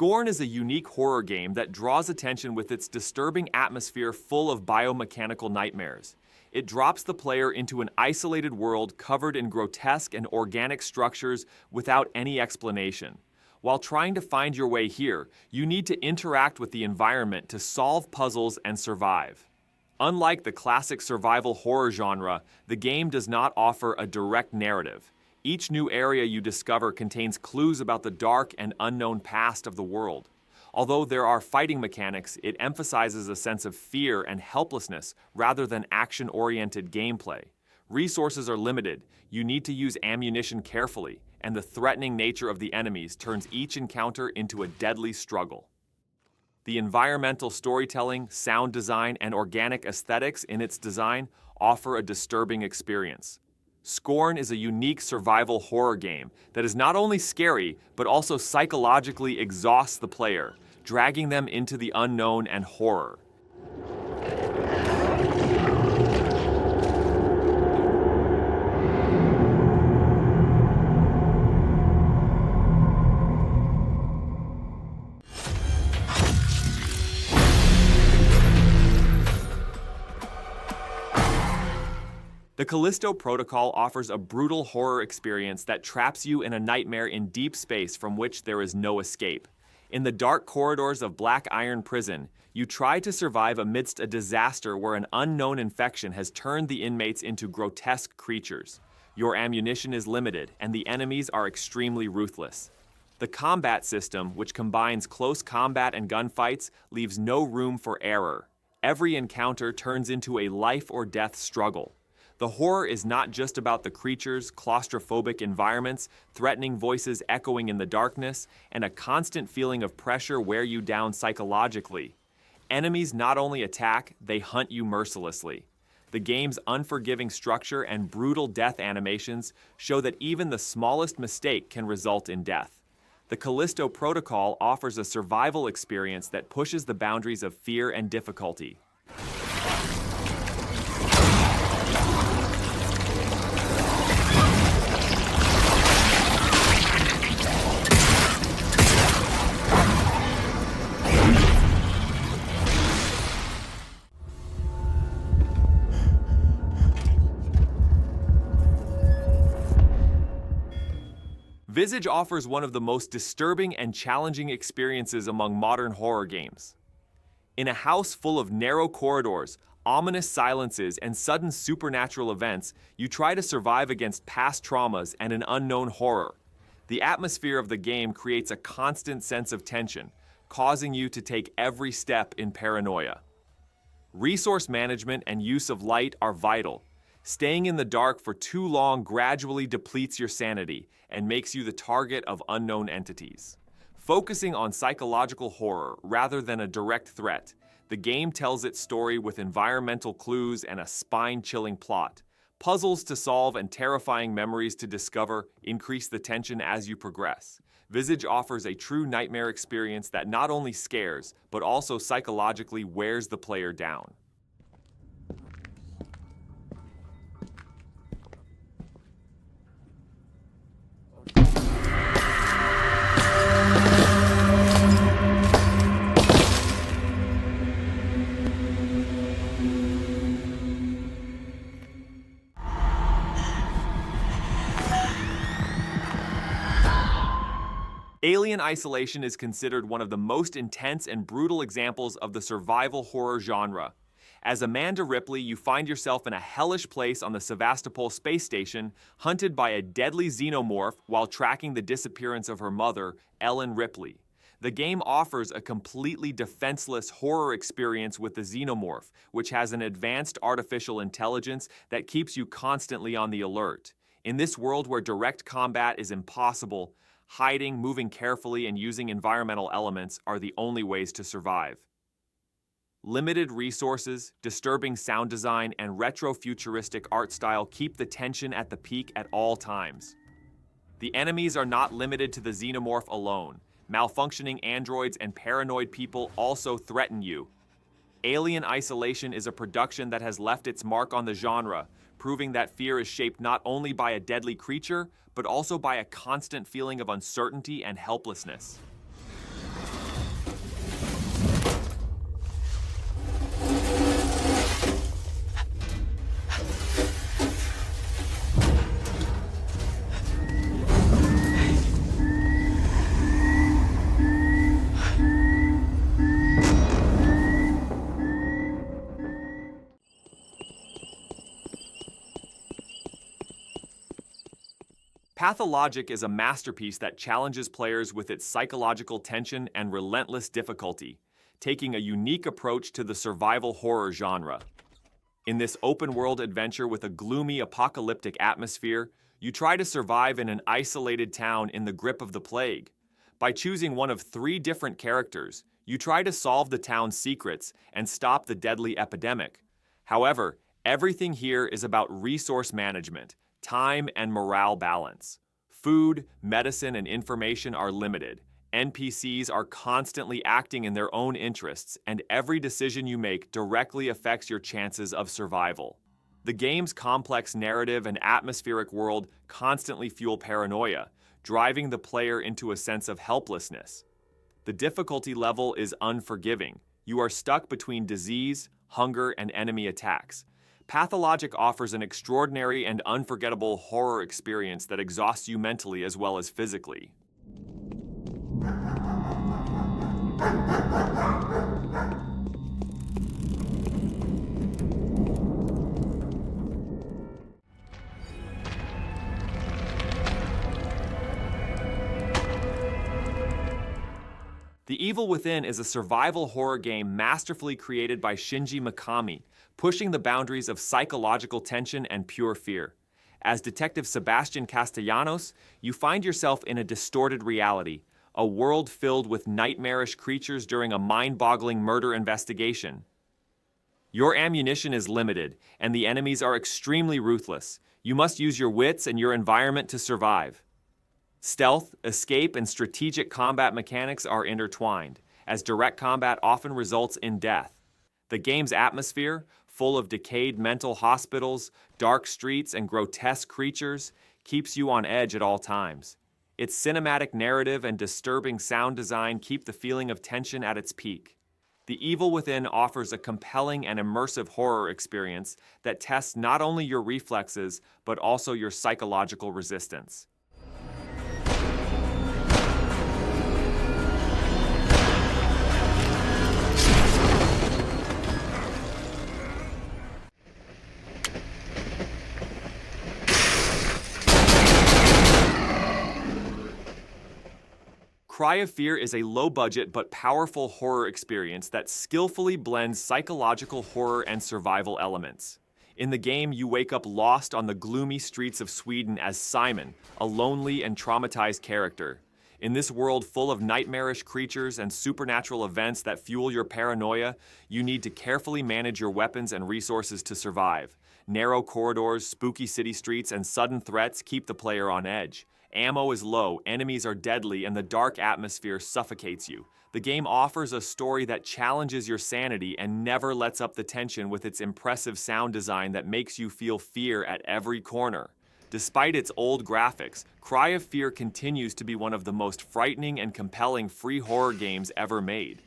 Scorn is a unique horror game that draws attention with its disturbing atmosphere full of biomechanical nightmares. It drops the player into an isolated world covered in grotesque and organic structures without any explanation. While trying to find your way here, you need to interact with the environment to solve puzzles and survive. Unlike the classic survival horror genre, the game does not offer a direct narrative. Each new area you discover contains clues about the dark and unknown past of the world. Although there are fighting mechanics, it emphasizes a sense of fear and helplessness rather than action-oriented gameplay. Resources are limited, you need to use ammunition carefully, and the threatening nature of the enemies turns each encounter into a deadly struggle. The environmental storytelling, sound design, and organic aesthetics in its design offer a disturbing experience. Scorn is a unique survival horror game that is not only scary, but also psychologically exhausts the player, dragging them into the unknown and horror. The Callisto Protocol offers a brutal horror experience that traps you in a nightmare in deep space from which there is no escape. In the dark corridors of Black Iron Prison, you try to survive amidst a disaster where an unknown infection has turned the inmates into grotesque creatures. Your ammunition is limited, and the enemies are extremely ruthless. The combat system, which combines close combat and gunfights, leaves no room for error. Every encounter turns into a life-or-death struggle. The horror is not just about the creatures, claustrophobic environments, threatening voices echoing in the darkness, and a constant feeling of pressure wear you down psychologically. Enemies not only attack, they hunt you mercilessly. The game's unforgiving structure and brutal death animations show that even the smallest mistake can result in death. The Callisto Protocol offers a survival experience that pushes the boundaries of fear and difficulty. Visage offers one of the most disturbing and challenging experiences among modern horror games. In a house full of narrow corridors, ominous silences, and sudden supernatural events, you try to survive against past traumas and an unknown horror. The atmosphere of the game creates a constant sense of tension, causing you to take every step in paranoia. Resource management and use of light are vital. Staying in the dark for too long gradually depletes your sanity and makes you the target of unknown entities. Focusing on psychological horror rather than a direct threat, the game tells its story with environmental clues and a spine-chilling plot. Puzzles to solve and terrifying memories to discover increase the tension as you progress. Visage offers a true nightmare experience that not only scares, but also psychologically wears the player down. Alien Isolation is considered one of the most intense and brutal examples of the survival horror genre. As Amanda Ripley, you find yourself in a hellish place on the Sevastopol space station, hunted by a deadly xenomorph while tracking the disappearance of her mother, Ellen Ripley. The game offers a completely defenseless horror experience with the xenomorph, which has an advanced artificial intelligence that keeps you constantly on the alert. In this world where direct combat is impossible, hiding, moving carefully, and using environmental elements are the only ways to survive. Limited resources, disturbing sound design, and retro-futuristic art style keep the tension at the peak at all times. The enemies are not limited to the xenomorph alone. Malfunctioning androids and paranoid people also threaten you. Alien Isolation is a production that has left its mark on the genre, proving that fear is shaped not only by a deadly creature, but also by a constant feeling of uncertainty and helplessness. Pathologic is a masterpiece that challenges players with its psychological tension and relentless difficulty, taking a unique approach to the survival horror genre. In this open-world adventure with a gloomy, apocalyptic atmosphere, you try to survive in an isolated town in the grip of the plague. By choosing one of 3 different characters, you try to solve the town's secrets and stop the deadly epidemic. However, everything here is about resource management, time, and morale balance. Food, medicine, and information are limited. NPCs are constantly acting in their own interests, and every decision you make directly affects your chances of survival. The game's complex narrative and atmospheric world constantly fuel paranoia, driving the player into a sense of helplessness. The difficulty level is unforgiving. You are stuck between disease, hunger, and enemy attacks. Pathologic offers an extraordinary and unforgettable horror experience that exhausts you mentally as well as physically. The Evil Within is a survival horror game masterfully created by Shinji Mikami, pushing the boundaries of psychological tension and pure fear. As Detective Sebastian Castellanos, you find yourself in a distorted reality, a world filled with nightmarish creatures during a mind-boggling murder investigation. Your ammunition is limited, and the enemies are extremely ruthless. You must use your wits and your environment to survive. Stealth, escape, and strategic combat mechanics are intertwined, as direct combat often results in death. The game's atmosphere, full of decayed mental hospitals, dark streets, and grotesque creatures, keeps you on edge at all times. Its cinematic narrative and disturbing sound design keep the feeling of tension at its peak. The Evil Within offers a compelling and immersive horror experience that tests not only your reflexes, but also your psychological resistance. Cry of Fear is a low-budget but powerful horror experience that skillfully blends psychological horror and survival elements. In the game, you wake up lost on the gloomy streets of Sweden as Simon, a lonely and traumatized character. In this world full of nightmarish creatures and supernatural events that fuel your paranoia, you need to carefully manage your weapons and resources to survive. Narrow corridors, spooky city streets, and sudden threats keep the player on edge. Ammo is low, enemies are deadly, and the dark atmosphere suffocates you. The game offers a story that challenges your sanity and never lets up the tension with its impressive sound design that makes you feel fear at every corner. Despite its old graphics, Cry of Fear continues to be one of the most frightening and compelling free horror games ever made.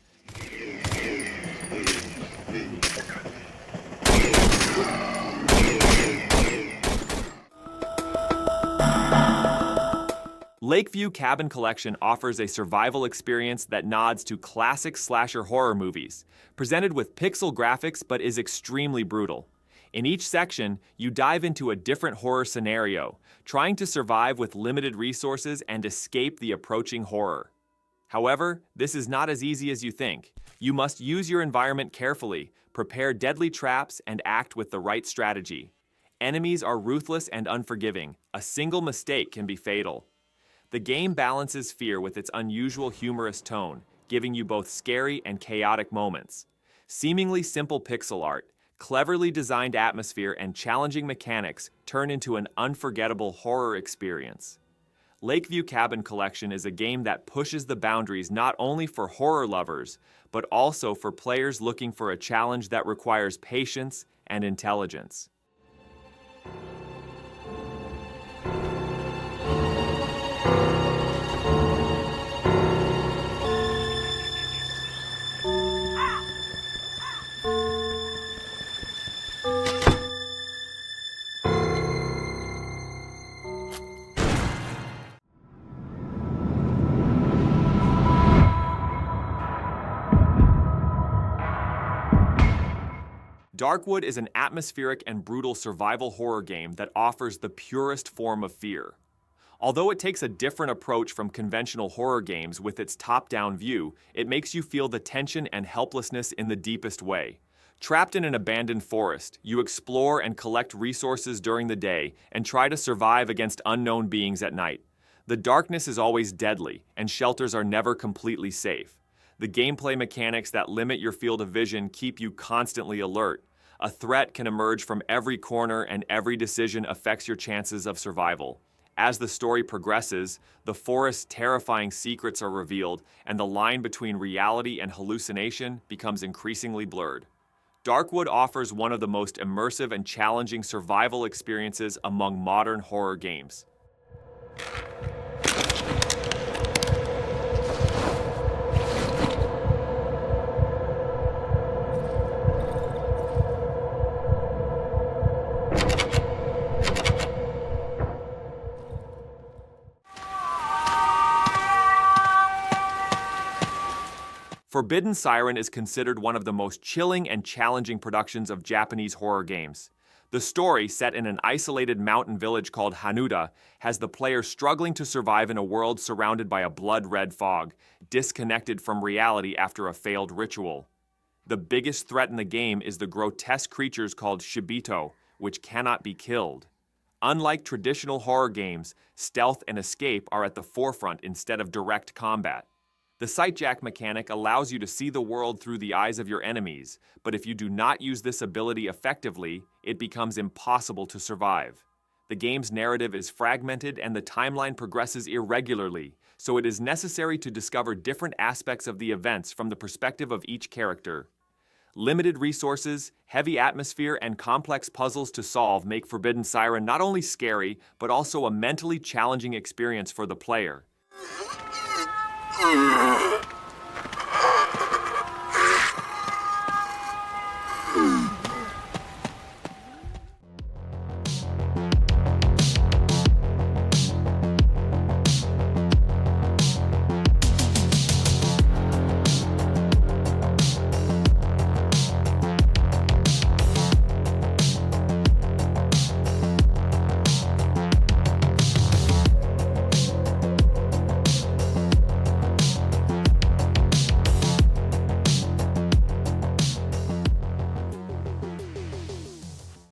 Lakeview Cabin Collection offers a survival experience that nods to classic slasher horror movies, presented with pixel graphics but is extremely brutal. In each section, you dive into a different horror scenario, trying to survive with limited resources and escape the approaching horror. However, this is not as easy as you think. You must use your environment carefully, prepare deadly traps, and act with the right strategy. Enemies are ruthless and unforgiving. A single mistake can be fatal. The game balances fear with its unusual humorous tone, giving you both scary and chaotic moments. Seemingly simple pixel art, cleverly designed atmosphere, and challenging mechanics turn into an unforgettable horror experience. Lakeview Cabin Collection is a game that pushes the boundaries not only for horror lovers, but also for players looking for a challenge that requires patience and intelligence. Darkwood is an atmospheric and brutal survival horror game that offers the purest form of fear. Although it takes a different approach from conventional horror games with its top-down view, it makes you feel the tension and helplessness in the deepest way. Trapped in an abandoned forest, you explore and collect resources during the day and try to survive against unknown beings at night. The darkness is always deadly, and shelters are never completely safe. The gameplay mechanics that limit your field of vision keep you constantly alert. A threat can emerge from every corner, and every decision affects your chances of survival. As the story progresses, the forest's terrifying secrets are revealed, and the line between reality and hallucination becomes increasingly blurred. Darkwood offers one of the most immersive and challenging survival experiences among modern horror games. Forbidden Siren is considered one of the most chilling and challenging productions of Japanese horror games. The story, set in an isolated mountain village called Hanuda, has the player struggling to survive in a world surrounded by a blood-red fog, disconnected from reality after a failed ritual. The biggest threat in the game is the grotesque creatures called shibito, which cannot be killed. Unlike traditional horror games, stealth and escape are at the forefront instead of direct combat. The sightjack mechanic allows you to see the world through the eyes of your enemies, but if you do not use this ability effectively, it becomes impossible to survive. The game's narrative is fragmented and the timeline progresses irregularly, so it is necessary to discover different aspects of the events from the perspective of each character. Limited resources, heavy atmosphere, and complex puzzles to solve make Forbidden Siren not only scary, but also a mentally challenging experience for the player.